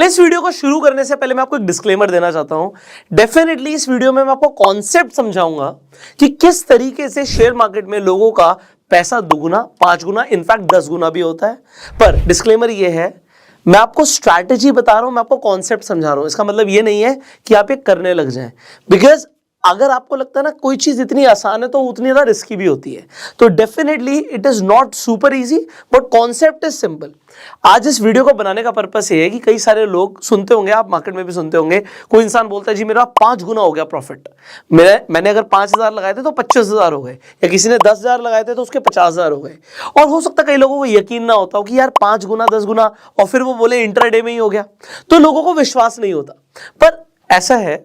इस वीडियो को शुरू करने से पहले मैं आपको एक डिस्क्लेमर देना चाहता हूं। डेफिनेटली इस वीडियो में मैं आपको कॉन्सेप्ट समझाऊंगा कि किस तरीके से शेयर मार्केट में लोगों का पैसा दुगुना, 5 गुना, इनफैक्ट 10 गुना भी होता है। पर डिस्क्लेमर ये है, मैं आपको स्ट्रैटेजी बता रहा हूं, मैं आपको कॉन्सेप्ट समझा रहा हूं। इसका मतलब ये नहीं है कि आप ये करने लग जाएं, बिकॉज अगर आपको लगता है ना कोई चीज इतनी आसान है तो उतनी ज्यादा रिस्की भी होती है। तो definitely it is not super easy, but concept is simple. आज इस वीडियो को बनाने का पर्पस ये है कि कई सारे लोग सुनते होंगे, आप मार्केट में भी सुनते होंगे, कोई इंसान बोलता है जी मेरा 5 गुना हो गया प्रॉफिट, मैंने अगर 5,000 लगाए थे तो 25,000 हो गए, या किसी ने 10,000 लगाए थे तो उसके 50,000 हो गए। और हो सकता है कई लोगों को यकीन ना होता हो कि यार 5 गुना 10 गुना, और फिर वो बोले इंट्राडे में ही हो गया, तो लोगों को विश्वास नहीं होता। पर ऐसा है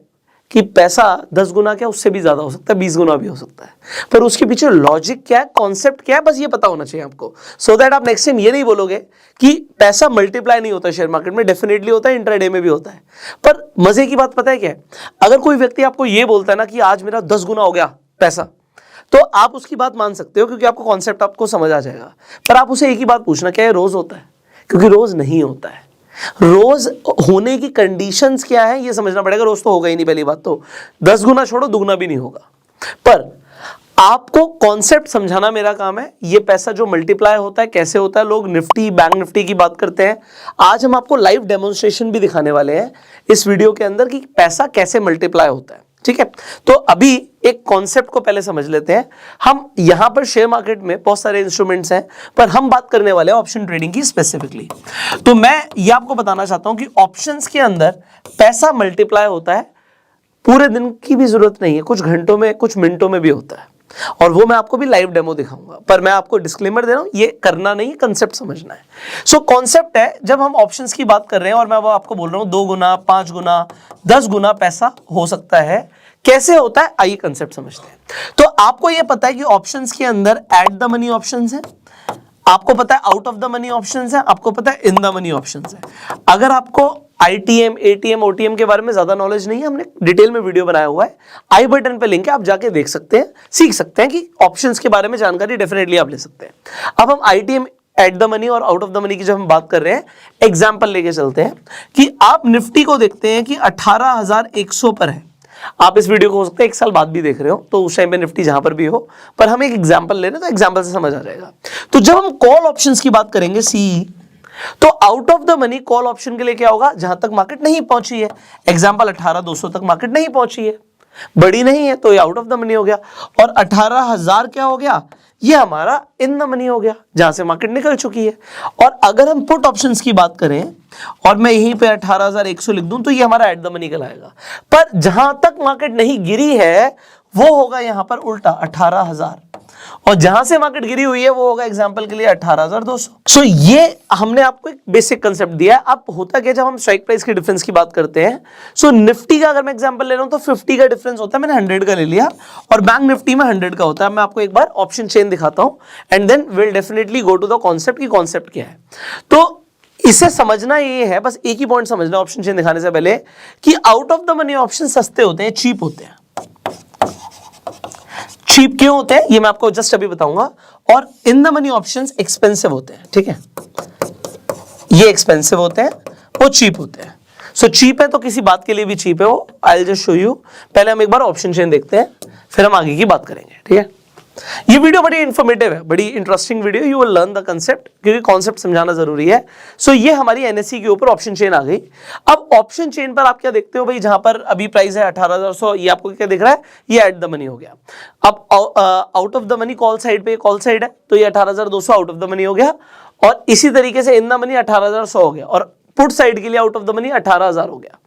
कि पैसा 10 गुना क्या, उससे भी ज्यादा हो सकता है, 20 गुना भी हो सकता है। पर उसके पीछे लॉजिक क्या है, कॉन्सेप्ट क्या है, बस ये पता होना चाहिए आपको, सो दैट आप नेक्स्ट टाइम ये नहीं बोलोगे कि पैसा मल्टीप्लाई नहीं होता शेयर मार्केट में। डेफिनेटली होता है, इंट्राडे में भी होता है। पर मजे की बात पता है क्या है, अगर कोई व्यक्ति आपको ये बोलता है ना कि आज मेरा 10 गुना हो गया पैसा, तो आप उसकी बात मान सकते हो, क्योंकि आपको कॉन्सेप्ट आपको समझ आ जाएगा। पर आप उसे एक ही बात पूछना, क्या ये रोज होता है? क्योंकि रोज नहीं होता है। रोज होने की कंडीशंस क्या है ये समझना पड़ेगा। रोज तो होगा ही नहीं, पहली बात तो 10 गुना छोड़ो, दुगना भी नहीं होगा। पर आपको कॉन्सेप्ट समझाना मेरा काम है। ये पैसा जो मल्टीप्लाई होता है कैसे होता है, लोग निफ्टी, बैंक निफ्टी की बात करते हैं। आज हम आपको लाइव डेमोन्स्ट्रेशन भी दिखाने वाले हैं इस वीडियो के अंदर कि पैसा कैसे मल्टीप्लाई होता है। ठीक है, तो अभी एक कॉन्सेप्ट को पहले समझ लेते हैं। हम यहां पर शेयर मार्केट में बहुत सारे इंस्ट्रूमेंट्स हैं, पर हम बात करने वाले हैं ऑप्शन ट्रेडिंग की स्पेसिफिकली। तो मैं ये आपको बताना चाहता हूं कि ऑप्शंस के अंदर पैसा मल्टीप्लाई होता है, पूरे दिन की भी जरूरत नहीं है, कुछ घंटों में, कुछ मिनटों में भी होता है, और वो मैं आपको भी लाइव डेमो दिखाऊंगा। पर मैं आपको डिस्क्लेमर दे रहा हूं, ये करना नहीं है, कंसेप्ट समझना है। सो कॉन्सेप्ट है, जब हम ऑप्शंस की बात कर रहे हैं और मैं वो आपको बोल रहा हूं 2 गुना, 5 गुना, 10 गुना पैसा हो सकता है, कैसे होता है, आइए कंसेप्ट समझते हैं। तो आपको यह पता है कि ऑप्शंस के अंदर एट द मनी ऑप्शंस है, आपको पता है out of the money options है, आपको पता है इन द मनी ऑप्शंस है। अगर आपको आईटीएम, एटीएम, ओटीएम के बारे में ज्यादा नॉलेज नहीं है, हमने डिटेल में वीडियो बनाया हुआ है, आई बटन पे लिंक है, आप जाके देख सकते हैं, सीख सकते हैं कि ऑप्शंस के बारे में जानकारी डेफिनेटली आप ले सकते हैं। अब हम आईटीएम, एट द मनी और आउट ऑफ द मनी की जब हम बात कर रहे हैं, एग्जाम्पल लेके चलते हैं कि आप निफ्टी को देखते हैं कि 18,100 पर है। आप इस वीडियो को हो सकता है 1 साल बाद भी देख रहे हो, तो उस टाइम पे निफ्टी जहां पर भी हो, पर हम एक एग्जांपल ले रहे हैं तो एग्जांपल से समझ आ जाएगा। तो जब हम कॉल ऑप्शंस की बात करेंगे सी, तो out of the money call option के लिए क्या होगा, जहां तक मार्केट नहीं पहुंची है, एग्जांपल 18,200 तक मार्केट नहीं पहुंची है, बड़ी नहीं है, तो ये आउट ऑफ द मनी हो गया। और 18,000 क्या हो गया, ये हमारा इन द मनी हो गया, जहां से मार्केट निकल चुकी है। और अगर हम पुट ऑप्शंस की बात करें और मैं यहीं पे 18,100 लिख दूं, तो ये हमारा एट द मनी कहलाएगा। पर जहां तक मार्केट नहीं गिरी है वो होगा यहां पर उल्टा 18,000, और जहां से मार्केट गिरी हुई है वो होगा एग्जांपल के लिए 18,200। सो ये हमने आपको एक बेसिक कंसेप्ट दिया है। अब होता क्या, जब हम स्ट्राइक प्राइस के डिफरेंस की बात करते हैं, सो निफ्टी का अगर मैं एग्जांपल ले रहा हूं तो 50 का डिफरेंस होता है, मैंने 100 का ले लिया, और बैंक निफ्टी में 100 का होता है। मैं आपको एक बार ऑप्शन चेन दिखाता हूं and then will definitely go to the concept की कॉन्सेप्ट क्या है। तो इसे समझना ये है, बस एक ही पॉइंट समझना ऑप्शन चेन दिखाने से पहले, कि out of the money option सस्ते होते हैं, चीप होते हैं। चीप क्यों होते हैं ये मैं आपको जस्ट अभी बताऊंगा। और in the money options expensive होते हैं। ठीक है, ये एक्सपेंसिव होते हैं, वो चीप होते हैं। सो चीप है तो किसी बात के लिए भी चीप है वो। I will just show you. पहले हम एक बार ऑप्शन चेन देखते हैं, फिर हम आगे की बात करेंगे। ठीक है, ये वीडियो बड़ी इंफॉर्मेटिव है, बड़ी interesting video, you will learn the concept, क्योंकि कॉन्सेप्ट समझाना जरूरी है। सो ये हमारी एनएससी के ऊपर ऑप्शन चेन आ गई। अब ऑप्शन चेन पर आप क्या देखते हो भाई, जहां पर अभी प्राइस है 18,100, ये आपको क्या दिख रहा है, ये एट द मनी हो गया। अब out of the money call side पे, कॉल साइड है, तो ये 18,200 आउट ऑफ द मनी हो गया, और इसी तरीके से इन द मनी 18,100 हो गया, और पुट साइड के लिए आउट ऑफ द मनी 18,000 हो गया।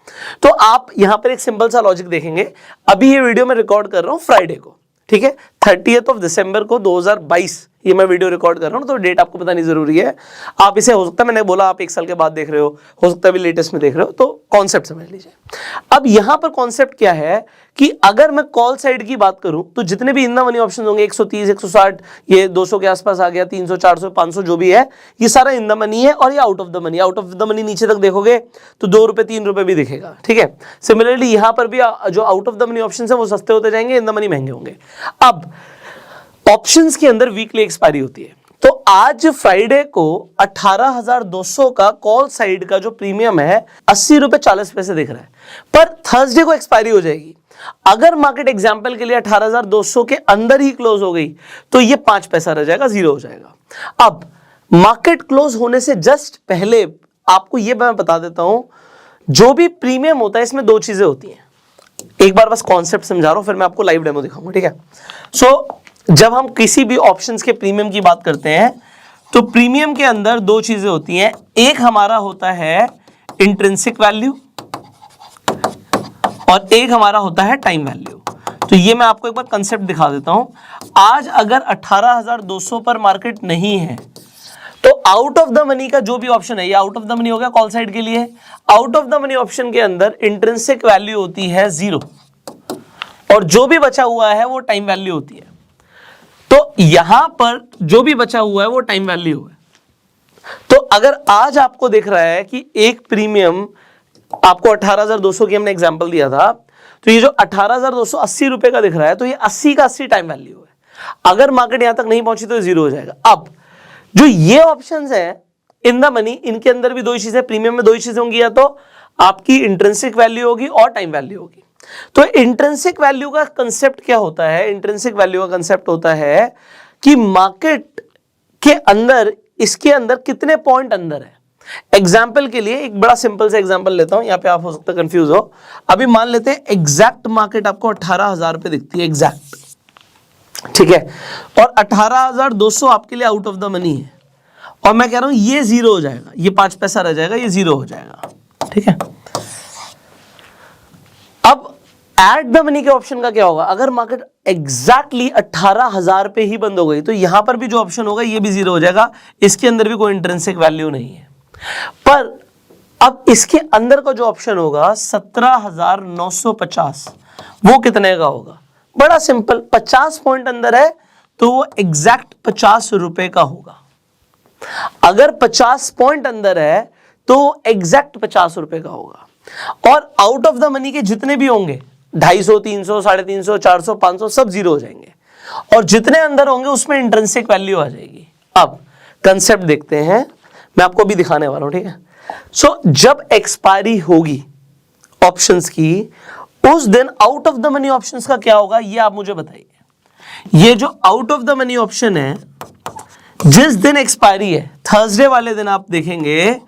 तो आप यहां पर एक सिंपल सा लॉजिक देखेंगे। अभी ये वीडियो मैं रिकॉर्ड कर रहा हूं फ्राइडे को, ठीक है, 30 दिसंबर को 2022 ये मैं वीडियो रिकॉर्ड कर रहा हूं, तो डेट आपको बतानी जरूरी है। आप इसे, हो सकता है मैंने बोला आप 1 साल के बाद देख रहे हो सकता है भी लेटेस्ट में देख रहे हो, तो कॉन्सेप्ट समझ लीजिए। अब यहां पर कॉन्सेप्ट क्या है कि अगर मैं कॉल साइड की बात करूं तो जितने भी इन द मनी ऑप्शन होंगे, 130, 160, ये 200 के आसपास आ गया, 300, 400, 500 जो भी है, ये सारा इन द मनी है, और ये out of the money. Out of the money नीचे तक देखोगे तो 2 रुपए 3 रुपए भी दिखेगा। ठीक है, सिमिलरली यहां पर भी जो out of the money option है वो सस्ते होते जाएंगे, इन द मनी महंगे होंगे। अब ऑप्शंस के अंदर वीकली एक्सपायरी होती है। तो आज फ्राइडे को 18,200 का कॉल साइड का जो प्रीमियम है 80 रुपए 40 पैसे दिख रहा है, पर थर्सडे को एक्सपायरी हो जाएगी। अगर मार्केट एग्जांपल के लिए 18,200 के अंदर ही क्लोज हो गई तो ये 5 पैसा रह जाएगा, जीरो हो जाएगा। अब मार्केट क्लोज होने से जस्ट पहले आपको ये मैं बता देता हूं, जो भी प्रीमियम होता है इसमें दो चीजें होती हैं। एक बार बस कॉन्सेप्ट समझा रहा हूं, फिर मैं आपको लाइव डेमो दिखाऊंगा, ठीक है। सो जब हम किसी भी ऑप्शंस के प्रीमियम की बात करते हैं तो प्रीमियम के अंदर दो चीजें होती हैं। एक हमारा होता है इंट्रिंसिक वैल्यू और एक हमारा होता है टाइम वैल्यू। तो ये मैं आपको एक बार कंसेप्ट दिखा देता हूं। आज अगर 18,200 पर मार्केट नहीं है तो आउट ऑफ द मनी का जो भी ऑप्शन है, ये आउट ऑफ द मनी हो गया कॉल साइड के लिए। Out of the money option के अंदर इंट्रिंसिक वैल्यू होती है 0 और जो भी बचा हुआ है वो टाइम वैल्यू होती है। तो यहां पर जो भी बचा हुआ है वो टाइम वैल्यू है। तो अगर आज आपको दिख रहा है कि एक प्रीमियम आपको 18,200 की हमने एग्जांपल दिया था, तो ये जो 18,280 रुपए का दिख रहा है तो ये 80 का 80 टाइम वैल्यू है। अगर मार्केट यहां तक नहीं पहुंची तो जीरो हो जाएगा। अब जो ये ऑप्शंस है इन द मनी, इनके अंदर भी दो ही चीजें, प्रीमियम में दो ही चीजें होंगी, या तो आपकी इंट्रिंसिक वैल्यू होगी और टाइम वैल्यू होगी। तो इंट्रिंसिक वैल्यू का कंसेप्ट क्या होता है? इंट्रिंसिक वैल्यू का कंसेप्ट होता है कि मार्केट के अंदर, इसके अंदर कितने पॉइंट अंदर है। एग्जाम्पल के लिए एक बड़ा सिंपल सा एग्जाम्पल लेता हूं, यहां पे आप हो सकता है कंफ्यूज हो। अभी मान लेते हैं एग्जैक्ट मार्केट आपको 18,000 पे दिखती है एग्जैक्ट, ठीक है, और 18,200 आपके लिए आउट ऑफ द मनी है, और मैं कह रहा हूं ये जीरो हो जाएगा, ये 5 पैसा रह जाएगा, ये जीरो हो जाएगा, ठीक है। अब एट द मनी के ऑप्शन का क्या होगा? अगर मार्केट एग्जैक्टली 18,000 पे ही बंद हो गई तो यहां पर भी जो ऑप्शन होगा ये भी जीरो हो जाएगा, इसके अंदर भी कोई इंट्रिंसिक वैल्यू नहीं है। पर अब इसके अंदर का जो ऑप्शन होगा 17,950, वो कितने का होगा? बड़ा सिंपल, 50 पॉइंट अंदर है तो वो एग्जैक्ट 50 रुपए का होगा। अगर 50 पॉइंट अंदर है तो एग्जैक्ट 50 रुपए का होगा। और आउट ऑफ द मनी के जितने भी होंगे 250, 300, 350, 400, 500 सब जीरो हो जाएंगे, और जितने अंदर होंगे उसमें इंट्रिंसिक वैल्यू आ जाएगी। अब कंसेप्ट देखते हैं, मैं आपको भी दिखाने वाला हूं, ठीक है। सो जब एक्सपायरी होगी ऑप्शंस की, उस दिन out of the money options का क्या होगा ये आप मुझे बताइए। ये जो out of the money option है, जिस दिन एक्सपायरी है थर्सडे वाले दिन आप देखेंगे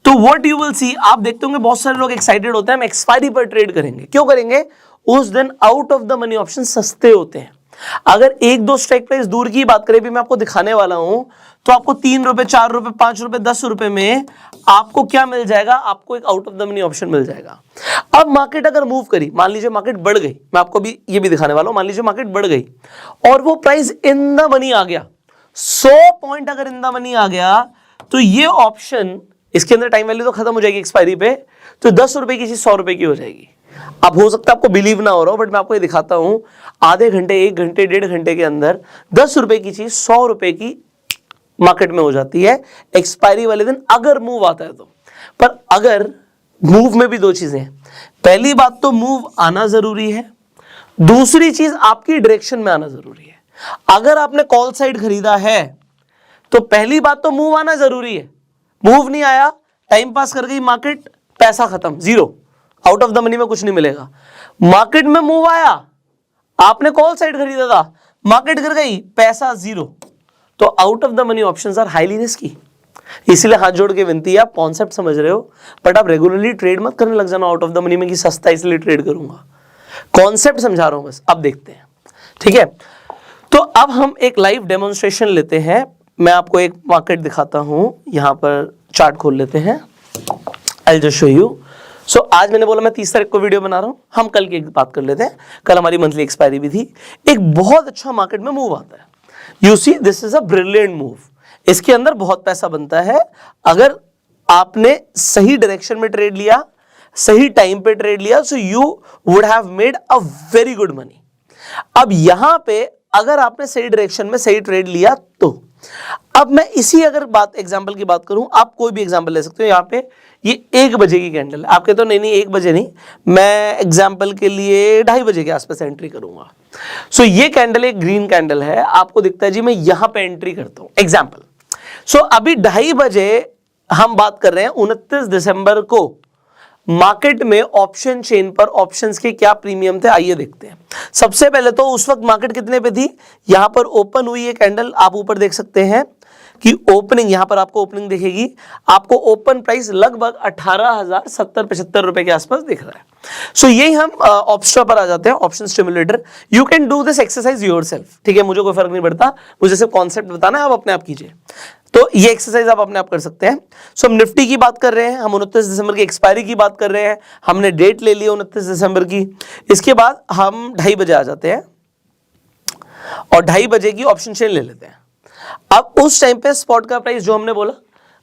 तो व्हाट यू विल सी, आप देखते होंगे बहुत सारे लोग एक्साइटेड होते हैं हम एक्सपायरी पर ट्रेड करेंगे। क्यों करेंगे? उस दिन out of the money option सस्ते होते हैं। अगर एक दो स्ट्राइक प्राइस दूर की बात करें, भी मैं आपको दिखाने वाला हूं, तो आपको 3 रुपए, 4 रुपए, 5 रुपए, 10 रुपए में आपको क्या मिल जाएगा? आपको एक out of the money option मिल जाएगा। अब मार्केट अगर मूव करी, मान लीजिए मार्केट बढ़ गई, मैं आपको भी ये भी दिखाने वाला हूं, मान लीजिए मार्केट बढ़ गई और वो प्राइस इन द मनी आ गया, 100 पॉइंट अगर इन द मनी आ गया, तो ये ऑप्शन, इसके अंदर टाइम वैल्यू तो खत्म हो जाएगी एक्सपायरी पे, तो 10 रुपए की चीज 100 रुपए की हो जाएगी। अब हो सकता है आपको बिलीव ना हो रहा हो, बट मैं आपको ये दिखाता हूं, आधे घंटे, 1 घंटे, 1.5 घंटे के अंदर 10 रुपए की चीज 100 रुपए की मार्केट में हो जाती है एक्सपायरी वाले दिन, अगर मूव आता है तो। पर अगर मूव में भी दो चीजें हैं, पहली बात तो मूव आना जरूरी है, दूसरी चीज आपकी डायरेक्शन में आना जरूरी है। अगर आपने कॉल साइड खरीदा है तो पहली बात तो मूव आना जरूरी है। मूव नहीं आया, टाइम पास कर गई मार्केट, पैसा खत्म, zero, out of the money में कुछ नहीं मिलेगा। मार्केट में मूव आया, आपने कॉल साइड खरीदा था, मार्केट गिर गई, पैसा जीरो, तो out of the money options are highly risky. इसलिए हाथ जोड़ के विनती है, आप कॉन्सेप्ट समझ रहे हो, बट आप रेगुलरली ट्रेड मत करने लग जाना आउट ऑफ द मनी में कि सस्ता इसलिए ट्रेड करूंगा। कॉन्सेप्ट समझा रहा हूं बस, अब देखते हैं, ठीक है। तो अब हम एक लाइव डेमोन्स्ट्रेशन लेते हैं, मैं आपको एक मार्केट दिखाता हूं, यहां पर चार्ट खोल लेते हैं, आई जस्ट शो यू। सो आज मैंने बोला मैं 30 तारीख को वीडियो बना रहा हूं, हम कल की एक बात कर लेते हैं। कल हमारी मंथली एक्सपायरी भी थी, एक बहुत अच्छा मार्केट में मूव आता है, you see this is a brilliant move, इसके अंदर बहुत पैसा बनता है अगर आपने सही डायरेक्शन में ट्रेड लिया, सही टाइम पे ट्रेड लिया, so you would have made a very good money. अब यहां पे अगर आपने सही डायरेक्शन में सही ट्रेड लिया तो अब मैं इसी अगर एग्जाम्पल की बात करूं, आप कोई भी एग्जाम्पल ले सकते हो। यहाँ पे ये 1 बजे की कैंडल है, आप कहते हो नहीं 1 बजे नहीं, मैं एग्जाम्पल के लिए 2:30 बजे के आसपास एंट्री करूंगा। सो ये कैंडल एक ग्रीन कैंडल है, आपको दिखता है जी मैं यहां पे एंट्री करता हूं एग्जाम्पल। सो अभी 2:30 बजे हम बात कर रहे हैं 29 दिसंबर को, मार्केट में ऑप्शन चेन पर ऑप्शंस के क्या प्रीमियम थे, आइए देखते हैं। सबसे पहले तो उस वक्त मार्केट कितने पे थी, यहां पर ओपन हुई है कैंडल, आप ऊपर देख सकते हैं कि ओपनिंग, यहां पर आपको ओपनिंग दिखेगी, आपको ओपन प्राइस लगभग 18,070-75 रुपए के आसपास दिख रहा है। सो यही हम ऑप्शन पर आ जाते हैं, option stimulator. You can do this exercise yourself, ठीक है, मुझे कोई फर्क नहीं पड़ता, मुझे सिर्फ कॉन्सेप्ट बताना है, आप अपने आप कीजिए। तो ये एक्सरसाइज आप अपने आप कर सकते हैं। सो हम निफ्टी की बात कर रहे हैं, हम 29 दिसंबर की एक्सपायरी की बात कर रहे हैं, हमने डेट ले ली 29 दिसंबर की। इसके बाद हम 2:30 बजे आ जाते हैं और 2:30 बजे की ऑप्शन चेन ले लेते हैं। अब उस टाइम पे स्पॉट का प्राइस जो हमने बोला,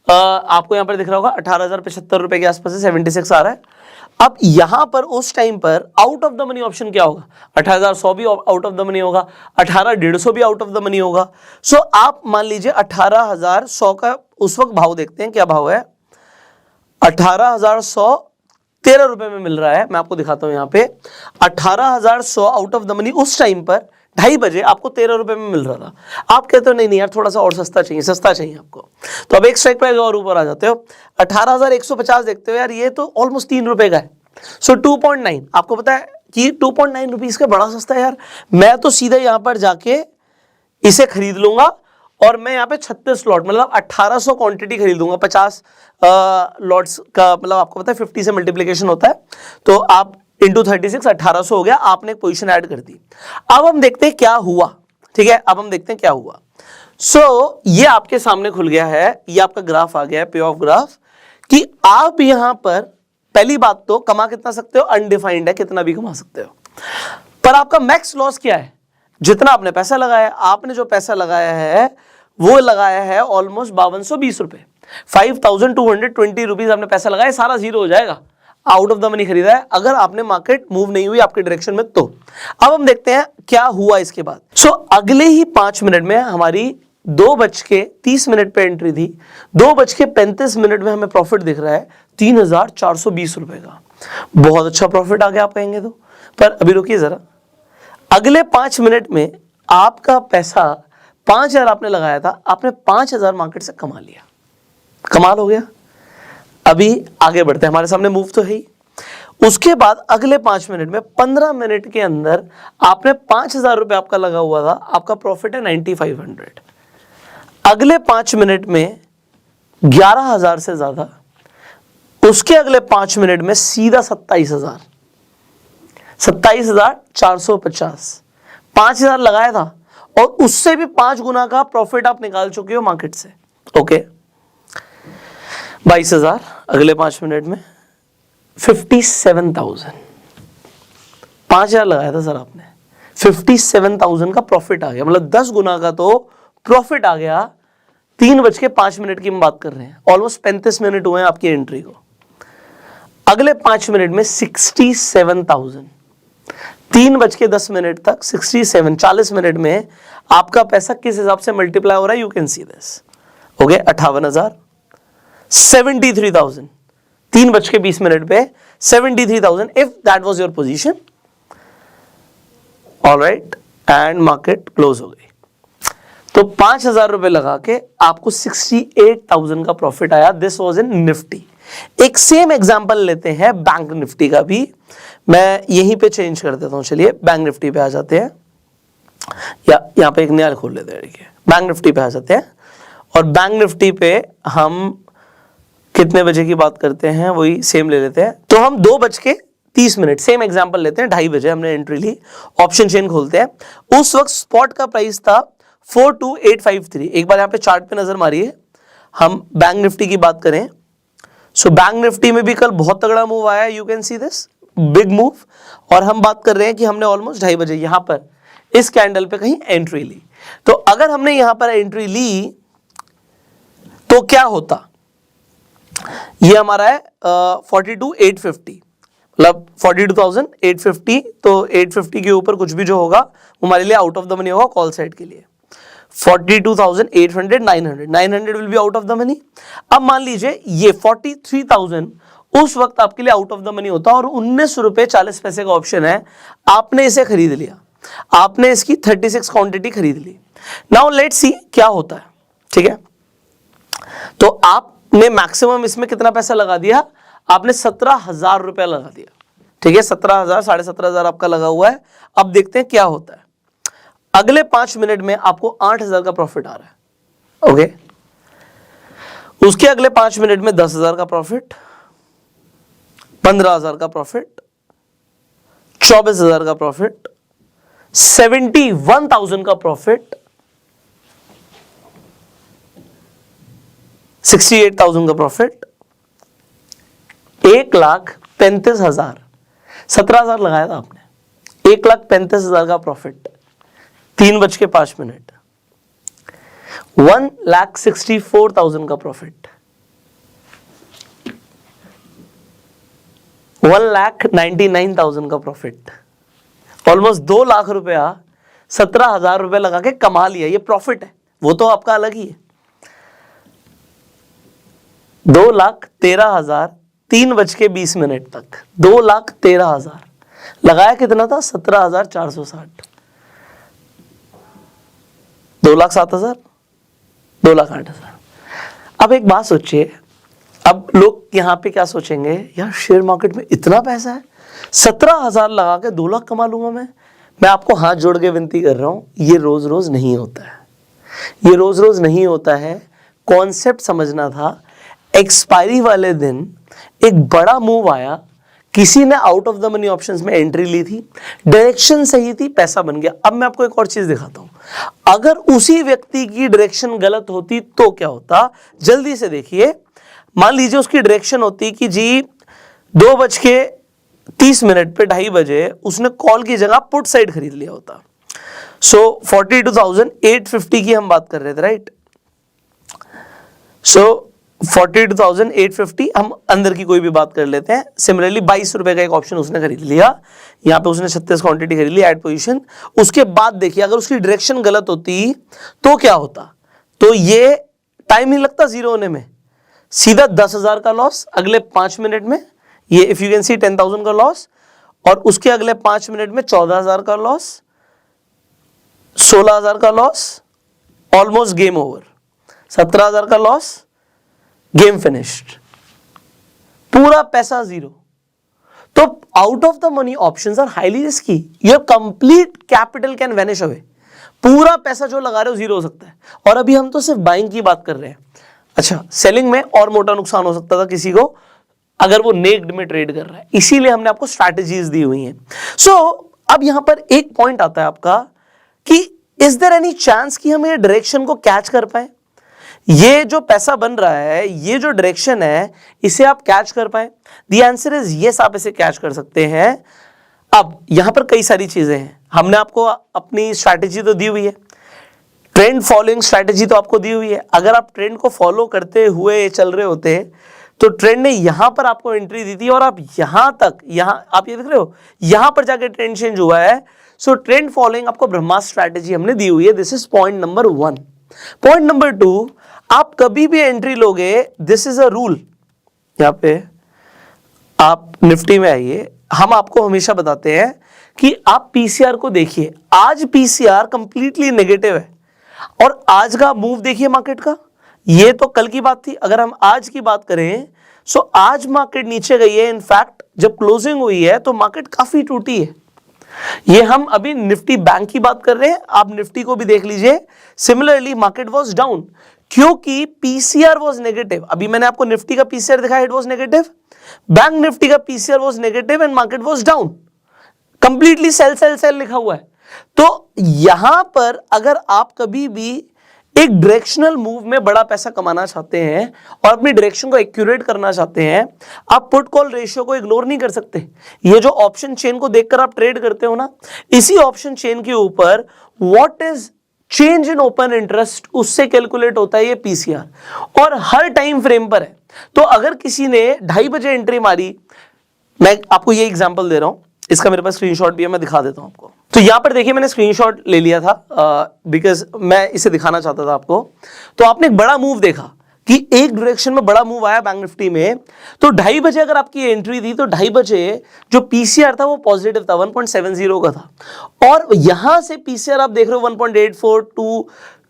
आपको यहां पर दिख रहा होगा 18,075 रुपए के आसपास, 76 आ रहा है। अब यहां पर उस टाइम पर out of the money option क्या होगा, 18,100 भी आउट ऑफ द मनी होगा, 18,150 भी आउट ऑफ द मनी होगा। सो आप मान लीजिए 18,100 का उस वक्त भाव देखते हैं, क्या भाव है, 18,100 13 रुपए में मिल रहा है। मैं आपको दिखाता हूं यहां पे 18,100 आउट ऑफ द मनी उस टाइम पर 2:30 बजे आपको 13 रुपए में मिल रहा था। आप कहते हो नहीं यार थोड़ा सा और सस्ता चाहिए आपको, तो अब एक स्ट्राइक प्राइस और ऊपर आ जाते हो, 18,150 देखते हो, यार ये तो ऑलमोस्ट 3 रुपए का है। सो 2.9, आपको पता है कि 2.9 रुपीज का बड़ा सस्ता है यार, मैं तो सीधा यहां पर जाके इसे खरीद लूंगा और मैं यहाँ पे 36 लॉट मतलब 1800 क्वांटिटी खरीद लूंगा। 50 लॉट्स का मतलब आपको पता है 50 से मल्टीप्लिकेशन होता है, तो आप इंटू 36 1800 हो गया, आपने एक पोजीशन ऐड कर दी। अब हम देखते हैं क्या हुआ, ठीक है, अब हम देखते हैं क्या हुआ। सो ये आपके सामने खुल गया है, ये आपका ग्राफ आ गया है, पे ऑफ ग्राफ, कि आप यहां पर पहली बात तो कमा कितना सकते हो, अनडिफाइंड है, कितना भी कमा सकते हो, पर आपका मैक्स लॉस क्या है, जितना आपने पैसा लगाया। आपने जो पैसा लगाया है वो लगाया है ऑलमोस्ट 5220 रुपए, 5220 रुपीज आपने पैसा लगाया, सारा जीरो हो जाएगा, आउट ऑफ द मनी खरीदा है, अगर आपने मार्केट मूव नहीं हुई आपके डायरेक्शन में तो। अब हम देखते हैं क्या हुआ इसके बाद। सो अगले ही 5 मिनट में हमारी 2:30 पे एंट्री थी, 2:35 में हमें प्रॉफिट दिख रहा है 3,420 रुपए का। बहुत अच्छा प्रॉफिट आ गया आप कहेंगे तो, पर अभी रुकिए जरा, अगले 5 मिनट में आपका पैसा 5,000 आपने लगाया था, आपने 5,000 मार्केट से कमा लिया, कमाल हो गया। अभी आगे बढ़ते हैं, हमारे सामने मूव तो है ही। उसके बाद अगले 5 मिनट में 15 मिनट के अंदर आपने 5,000 रुपए आपका लगा हुआ था, आपका प्रॉफिट है 9,500। अगले 5 मिनट में 11,000 से ज्यादा, उसके अगले 5 मिनट में सीधा 27,000, 27,450, 5,000 लगाया था और उससे भी 5 गुना का प्रॉफिट आप निकाल चुके हो मार्केट से। ओके, 22,000 अगले 5 मिनट में 57,000, 5,000 लगाया था सर आपने, 57,000 का प्रॉफिट आ गया, मतलब 10 गुना का तो प्रॉफिट आ गया। 3:05 की हम बात कर रहे हैं, ऑलमोस्ट 35 मिनट हुए हैं आपकी एंट्री को। अगले 5 मिनट में 67,000, 3:10 तक 67, 40 मिनट में आपका पैसा किस हिसाब से मल्टीप्लाई हो रहा है, यू कैन सी दिस। हो गए 58,000, 73,000, 3:20 पे 73,000, if that was your position, alright, and market close हो गई। तो 5,000 रुपए लगा के आपको 68,000 का प्रॉफिट आया। This was in Nifty. एक सेम एग्जांपल लेते हैं बैंक निफ्टी का भी, मैं यहीं पे चेंज कर देता हूं, चलिए बैंक निफ्टी पे आ जाते हैं, या यहां पे एक नया खोल लेते हैं, देखिए बैंक निफ्टी पे आ जाते हैं। और बैंक निफ्टी पे हम कितने बजे की बात करते हैं, वही सेम ले लेते हैं। तो हम 2:30 सेम एग्जांपल लेते हैं, 2:30 बजे हमने एंट्री ली, ऑप्शन चेन खोलते हैं। उस वक्त स्पॉट का प्राइस था 42,853। एक बार यहां पे चार्ट पे नजर मारिए, हम बैंक निफ्टी की बात करें। सो बैंक निफ्टी में भी कल बहुत तगड़ा मूव आया, you can see this big move. और हम बात कर रहे हैं कि हमने ऑलमोस्ट 2:30 बजे यहां पर इस कैंडल पे कहीं एंट्री ली। तो अगर हमने यहां पर एंट्री ली तो क्या होता, ये हमारा है 42,850, मतलब 42,850। तो 850 के ऊपर कुछ भी जो होगा वो हमारे लिए आउट ऑफ द मनी होगा कॉल साइड के लिए। 42,800, 900 will be out of the money. अब मान लीजिए ये 43,000 उस वक्त आपके लिए आउट ऑफ द मनी होता और 19 रुपए 40 पैसे का ऑप्शन है, आपने इसे खरीद लिया, आपने इसकी 36 क्वांटिटी खरीद ली। नाउ लेट्स सी क्या होता है, ठीक है। तो आपने मैक्सिमम इसमें कितना पैसा लगा दिया, आपने 17,000 रुपया लगा दिया, ठीक है। 17,000, 17,500 आपका लगा हुआ है। अब देखते हैं क्या होता है। अगले 5 मिनट में आपको 8,000 का प्रॉफिट आ रहा है, ओके। उसके अगले 5 मिनट में 10,000 का प्रॉफिट, 15,000 का प्रॉफिट, 24,000 का प्रॉफिट, 71,000 का प्रॉफिट, 68,000 का प्रॉफिट, 1,35,000, 17,000 लगाया था आपने, 1,35,000 का प्रॉफिट, 3:05, 1,64,000 का प्रॉफिट, 1,99,000 का प्रॉफिट, ऑलमोस्ट 2 लाख रुपया 17,000 रुपए लगा के कमा लिया। ये प्रॉफिट है, वो तो आपका अलग ही है। 2,13,000, 3:20 तक 2,13,000 लगाया, कितना था 17,460, 2,07,000, 2,08,000। अब एक बात सोचिए, अब लोग यहां पे क्या सोचेंगे, यार शेयर मार्केट में इतना पैसा है, 17,000 लगा के 2 लाख कमा लूंगा मैं आपको हाथ जोड़ के विनती कर रहा हूं, ये रोज रोज नहीं होता है, ये रोज रोज नहीं होता है। कॉन्सेप्ट समझना था। एक्सपायरी वाले दिन एक बड़ा मूव आया, किसी ने out of the money options में एंट्री ली थी, डायरेक्शन सही थी, पैसा बन गया। अब मैं आपको एक और चीज दिखाता हूं, अगर उसी व्यक्ति की डायरेक्शन गलत होती तो क्या होता, जल्दी से देखिए। मान लीजिए उसकी डायरेक्शन होती कि जी 2:30 पे 2:30 बजे उसने कॉल की जगह पुट साइड खरीद लिया होता। सो 42,850 की हम बात कर रहे थे, राइट। सो 42,850, हम अंदर की कोई भी बात कर लेते हैं। सिमिलरली 22 रुपए का एक ऑप्शन उसने खरीद लिया, यहां पे उसने 36 क्वांटिटी खरीद ली, एड पोजीशन। उसके बाद देखिए अगर उसकी डायरेक्शन गलत होती तो क्या होता, तो ये टाइम ही लगता जीरो होने में, सीधा 10,000 का लॉस अगले 5 मिनट में, ये इफ यू कैन सी 10,000 का लॉस, और उसके अगले 5 मिनट में 14,000 का लॉस, 16,000 का लॉस, ऑलमोस्ट गेम ओवर, 17,000 का लॉस, गेम फिनिश्ड, पूरा पैसा जीरो। तो out of the money options are highly risky, your complete capital can vanish away, पूरा पैसा जो लगा रहे हो जीरो हो सकता है। और अभी हम तो सिर्फ बाइंग की बात कर रहे हैं। अच्छा, सेलिंग में और मोटा नुकसान हो सकता था किसी को, अगर वो नेक्ड में ट्रेड कर रहा है, इसीलिए हमने आपको स्ट्रैटेजीज दी हुई हैं। सो अब यहां पर एक पॉइंट आता है आपका कि इज देयर एनी चांस कि हम ये डायरेक्शन को कैच कर पाए, ये जो पैसा बन रहा है, ये जो डायरेक्शन है, इसे आप कैच कर पाए। द आंसर इज यस, आप इसे कैच कर सकते हैं। अब यहां पर कई सारी चीजें हैं, हमने आपको अपनी स्ट्रैटेजी तो दी हुई है, ट्रेंड फॉलोइंग स्ट्रैटेजी तो आपको दी हुई है। अगर आप ट्रेंड को फॉलो करते हुए चल रहे होते तो ट्रेंड ने यहां पर आपको एंट्री दी थी और आप यहां तक, यहां आप ये देख रहे हो, यहां पर जाके ट्रेंड चेंज हुआ है। सो ट्रेंड फॉलोइंग आपको ब्रह्मास्त्र स्ट्रैटेजी हमने दी हुई है। This is point number 1। Point number 2, आप कभी भी एंट्री लोगे, दिस इज अ रूल। यहां पे आप निफ्टी में आइए, हम आपको हमेशा बताते हैं कि आप पीसीआर को देखिए। आज पीसीआर कंप्लीटली नेगेटिव है और आज का मूव देखिए मार्केट का, ये तो कल की बात थी। अगर हम आज की बात करें, सो आज मार्केट नीचे गई है। इनफैक्ट जब क्लोजिंग हुई है तो मार्केट काफी टूटी है। ये हम अभी निफ्टी बैंक की बात कर रहे हैं, आप निफ्टी को भी देख लीजिए। सिमिलरली मार्केट वाज डाउन क्योंकि पीसीआर वाज नेगेटिव। अभी मैंने आपको निफ्टी का पीसीआर दिखाया, it was negative. Bank Nifty का PCR was negative and market was down, completely sell sell sell लिखा हुआ है। तो यहां पर अगर आप कभी भी एक डायरेक्शनल मूव में बड़ा पैसा कमाना चाहते हैं और अपनी डायरेक्शन को एक्यूरेट करना चाहते हैं, आप पुट कॉल रेशियो को इग्नोर नहीं कर सकते। ये जो ऑप्शन चेन को देखकर आप ट्रेड करते हो ना, इसी ऑप्शन चेन के ऊपर what is change in open interest, उससे कैलकुलेट होता है ये पीसीआर, और हर टाइम फ्रेम पर है। तो अगर किसी ने 2:30 बजे एंट्री मारी, मैं आपको ये एग्जांपल दे रहा हूं, इसका मेरे पास स्क्रीनशॉट भी है, मैं दिखा देता हूं आपको। तो यहां पर देखिए मैंने स्क्रीनशॉट ले लिया था बिकॉज मैं इसे दिखाना चाहता था आपको। तो आपने एक बड़ा मूव देखा कि एक डायरेक्शन में बड़ा मूव आया बैंक निफ्टी में। तो 2:30 बजे अगर आपकी एंट्री थी तो 2:30 बजे जो पीसीआर था वो पॉजिटिव था, 1.70 का था। और यहां से पीसीआर आप देख रहे हो 1.84,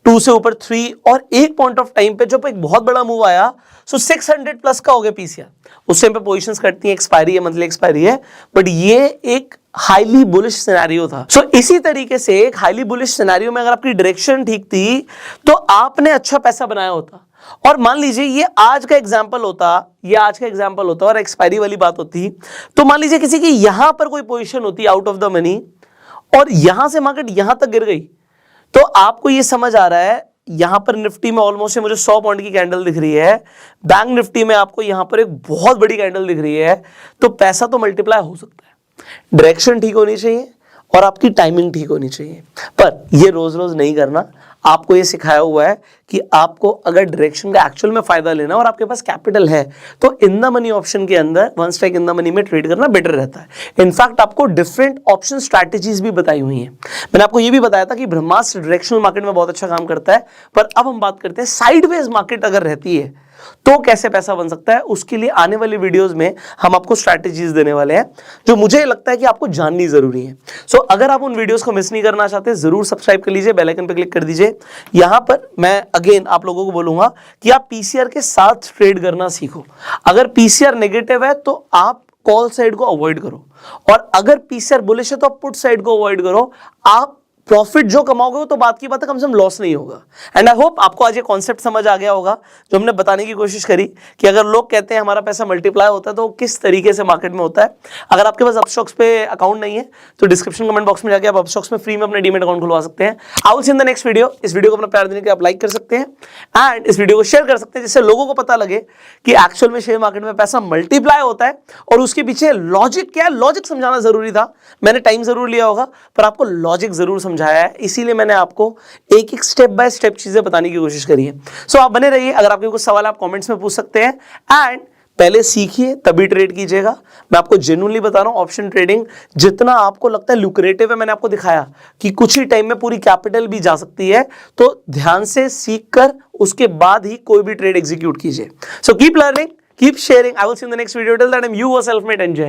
2 से ऊपर 3, और एक पॉइंट ऑफ टाइम पे जब एक बहुत बड़ा मूव आया सो 600 प्लस का हो गया पीसीआर। उस टाइम पे पोजीशंस कटती है, एक्सपायरी है, मंथली एक्सपायरी है, बट ये एक हाईली बुलिश सिनेरियो था। सो इसी तरीके से एक हाईली बुलिश सिनेरियो में अगर आपकी डायरेक्शन ठीक थी तो आपने अच्छा पैसा बनाया होता। और मान लीजिए ये आज का एग्जांपल होता और एक्सपायरी वाली बात होती, तो मान लीजिए किसी की यहां पर कोई पोजीशन होती आउट ऑफ द मनी और यहां से मार्केट यहां तक गिर गई, तो आपको ये समझ आ रहा है यहां पर निफ्टी में ऑलमोस्ट मुझे 100 पॉइंट की कैंडल दिख रही है, बैंक निफ्टी में आपको यहां पर एक बहुत बड़ी कैंडल दिख रही है, तो पैसा तो मल्टीप्लाई हो सकता है। डायरेक्शन ठीक होनी चाहिए और आपकी टाइमिंग ठीक होनी चाहिए, पर ये रोज रोज नहीं करना। आपको ये सिखाया हुआ है कि आपको अगर डायरेक्शन का एक्चुअल में फायदा लेना और आपके पास कैपिटल है तो इन द मनी ऑप्शन के अंदर one strike in the money में ट्रेड करना बेटर रहता है। इनफैक्ट आपको डिफरेंट ऑप्शन स्ट्रैटेजीज भी बताई हुई हैं। मैंने आपको ये भी बताया था कि ब्रह्मास्त्र डायरेक्शनल मार्केट में बहुत अच्छा काम करता है, पर अब हम बात करते हैं साइडवेज मार्केट अगर रहती है तो कैसे पैसा बन सकता है। उसके लिए आने वाली वीडियोस में हम आपको स्ट्रैटेजीज देने वाले हैं जो मुझे लगता है कि आपको जाननी जरूरी है। सो अगर आप उन वीडियोस को मिस नहीं करना चाहते जरूर सब्सक्राइब कर लीजिए, बेल आइकन पर क्लिक कर दीजिए। यहां पर मैं अगेन आप लोगों को बोलूंगा कि आप पीसीआर के साथ ट्रेड करना सीखो। अगर पीसीआर नेगेटिव है तो आप कॉल साइड को अवॉइड करो, और अगर पीसीआर बुलिश है तो आप पुट साइड को अवॉइड करो। आप प्रॉफिट जो कमाओगे वो तो बात की बात है, कम से कम लॉस नहीं होगा। एंड आई होप आपको आज ये कॉन्सेप्ट समझ आ गया होगा जो हमने बताने की कोशिश करी कि अगर लोग कहते हैं हमारा पैसा मल्टीप्लाई होता है तो किस तरीके से मार्केट में होता है। अगर आपके पास अपस्टॉक्स पे अकाउंट नहीं है तो डिस्क्रिप्शन कमेंट बॉक्स में जाके आप अपस्टॉक्स में फ्री में अपना डीमैट अकाउंट खुलवा सकते हैं। I will see in the next video. इस वीडियो को अपना प्यार देने के आप लाइक कर सकते हैं एंड इस वीडियो को शेयर कर सकते हैं, जिससे लोगों को पता लगे कि एक्चुअल में शेयर मार्केट में पैसा मल्टीप्लाई होता है और उसके पीछे लॉजिक क्या है। लॉजिक समझाना जरूरी था, मैंने टाइम जरूर लिया होगा पर आपको लॉजिक जरूर समझाया है, इसीलिए मैंने आपको एक एक स्टेप बाय स्टेप चीजें बताने की कोशिश करी है। सो आप बने रहिए, अगर आपके कुछ सवाल आप कमेंट्स में पूछ सकते हैं एंड पहले सीखिए तभी ट्रेड कीजिएगा। मैं आपको जेन्युइनली बता रहा हूं, ऑप्शन ट्रेडिंग जितना आपको लगता है लुक्रेटिव है, मैंने आपको दिखाया कि कुछ ही टाइम में पूरी कैपिटल भी जा सकती है, तो ध्यान से सीख कर उसके बाद ही कोई भी ट्रेड एग्जीक्यूट कीजिए। So keep learning, keep sharing. I will see in the next video. Till that I am your self made enjoy.